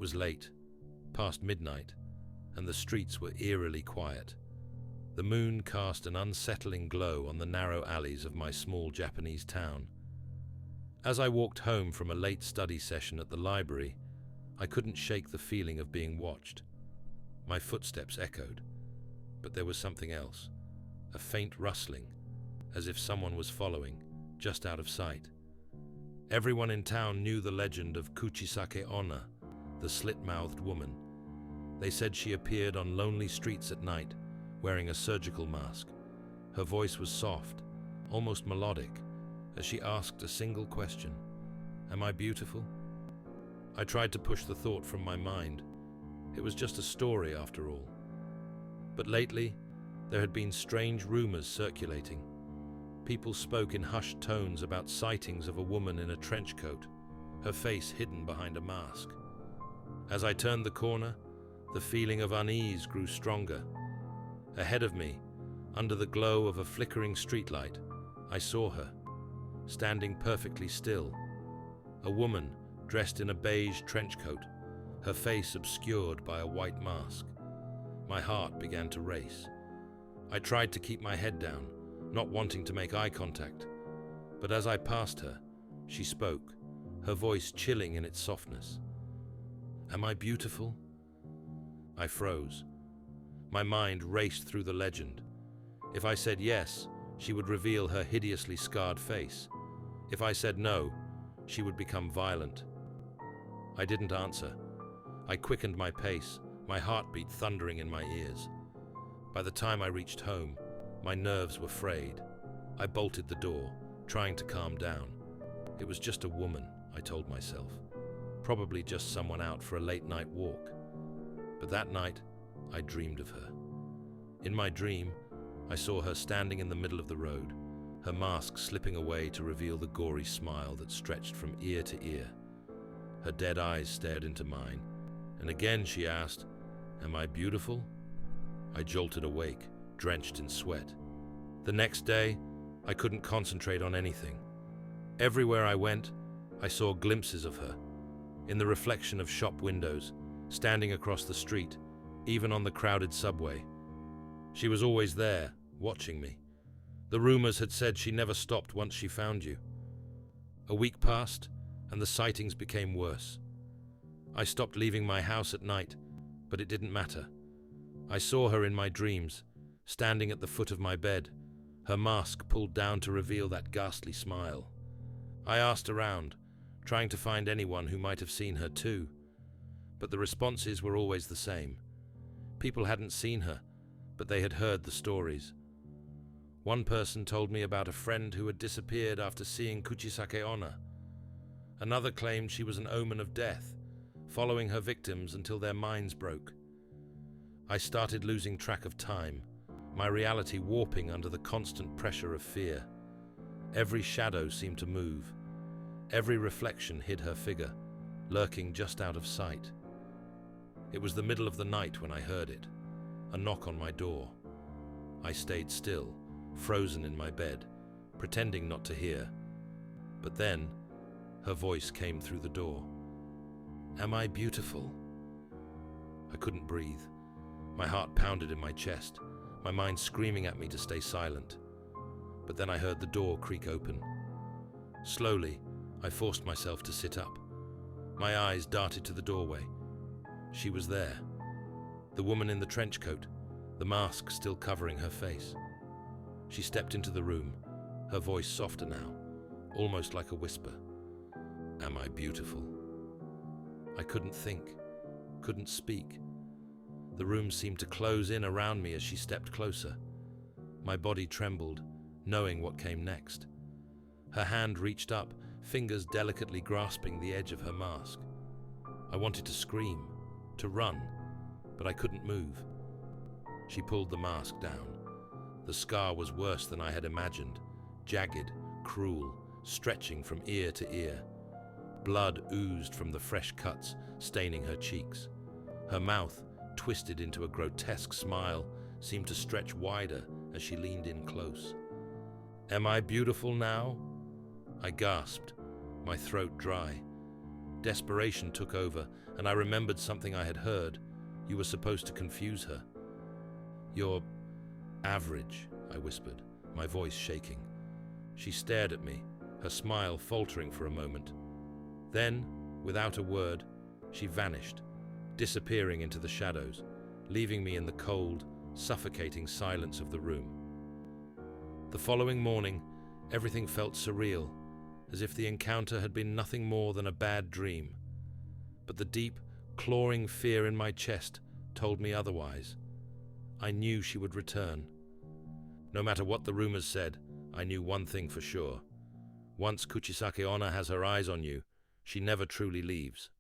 was late, past midnight, and the streets were eerily quiet. The moon cast an unsettling glow on the narrow alleys of my small Japanese town. As I walked home from a late study session at the library, I couldn't shake the feeling of being watched. My footsteps echoed, but there was something else, a faint rustling, as if someone was following, just out of sight. Everyone in town knew the legend of Kuchisake onna, the slit-mouthed woman. They said she appeared on lonely streets at night, wearing a surgical mask. Her voice was soft, almost melodic, as she asked a single question: "Am I beautiful?" I tried to push the thought from my mind. It was just a story after all. But lately, there had been strange rumors circulating. People spoke in hushed tones about sightings of a woman in a trench coat, her face hidden behind a mask. As I turned the corner, the feeling of unease grew stronger. Ahead of me, under the glow of a flickering streetlight, I saw her, standing perfectly still. A woman dressed in a beige trench coat, her face obscured by a white mask. My heart began to race. I tried to keep my head down, not wanting to make eye contact. But as I passed her, she spoke, her voice chilling in its softness. "Am I beautiful?" I froze. My mind raced through the legend. If I said yes, she would reveal her hideously scarred face. If I said no, she would become violent. I didn't answer. I quickened my pace, my heartbeat thundering in my ears. By the time I reached home, my nerves were frayed. I bolted the door, trying to calm down. It was just a woman, I told myself. Probably just someone out for a late-night walk. But that night, I dreamed of her. In my dream, I saw her standing in the middle of the road, her mask slipping away to reveal the gory smile that stretched from ear to ear. Her dead eyes stared into mine, and again she asked, "Am I beautiful?" I jolted awake, drenched in sweat. The next day, I couldn't concentrate on anything. Everywhere I went, I saw glimpses of her. In the reflection of shop windows, standing across the street, even on the crowded subway. She was always there, watching me. The rumors had said she never stopped once she found you. A week passed, and the sightings became worse. I stopped leaving my house at night, but it didn't matter. I saw her in my dreams, standing at the foot of my bed, her mask pulled down to reveal that ghastly smile. I asked around, trying to find anyone who might have seen her too, but the responses were always the same. People hadn't seen her, but they had heard the stories. One person told me about a friend who had disappeared after seeing Kuchisake onna. Another claimed she was an omen of death, following her victims until their minds broke. I started losing track of time, my reality warping under the constant pressure of fear. Every shadow seemed to move. Every reflection hid her figure, lurking just out of sight. It was the middle of the night when I heard it, a knock on my door. I stayed still, frozen in my bed, pretending not to hear. But then, her voice came through the door. "Am I beautiful?" I couldn't breathe. My heart pounded in my chest, my mind screaming at me to stay silent. But then I heard the door creak open. Slowly, I forced myself to sit up. My eyes darted to the doorway. She was there. The woman in the trench coat, the mask still covering her face. She stepped into the room, her voice softer now, almost like a whisper. "Am I beautiful?" I couldn't think, couldn't speak. The room seemed to close in around me as she stepped closer. My body trembled, knowing what came next. Her hand reached up, fingers delicately grasping the edge of her mask. I wanted to scream, to run, but I couldn't move. She pulled the mask down. The scar was worse than I had imagined, jagged, cruel, stretching from ear to ear. Blood oozed from the fresh cuts, staining her cheeks. Her mouth, twisted into a grotesque smile, seemed to stretch wider as she leaned in close. "Am I beautiful now?" I gasped, my throat dry. Desperation took over, and I remembered something I had heard. You were supposed to confuse her. "You're average," I whispered, my voice shaking. She stared at me, her smile faltering for a moment. Then, without a word, she vanished, disappearing into the shadows, leaving me in the cold, suffocating silence of the room. The following morning, everything felt surreal, as if the encounter had been nothing more than a bad dream. But the deep, clawing fear in my chest told me otherwise. I knew she would return. No matter what the rumors said, I knew one thing for sure. Once Kuchisake Onna has her eyes on you, she never truly leaves.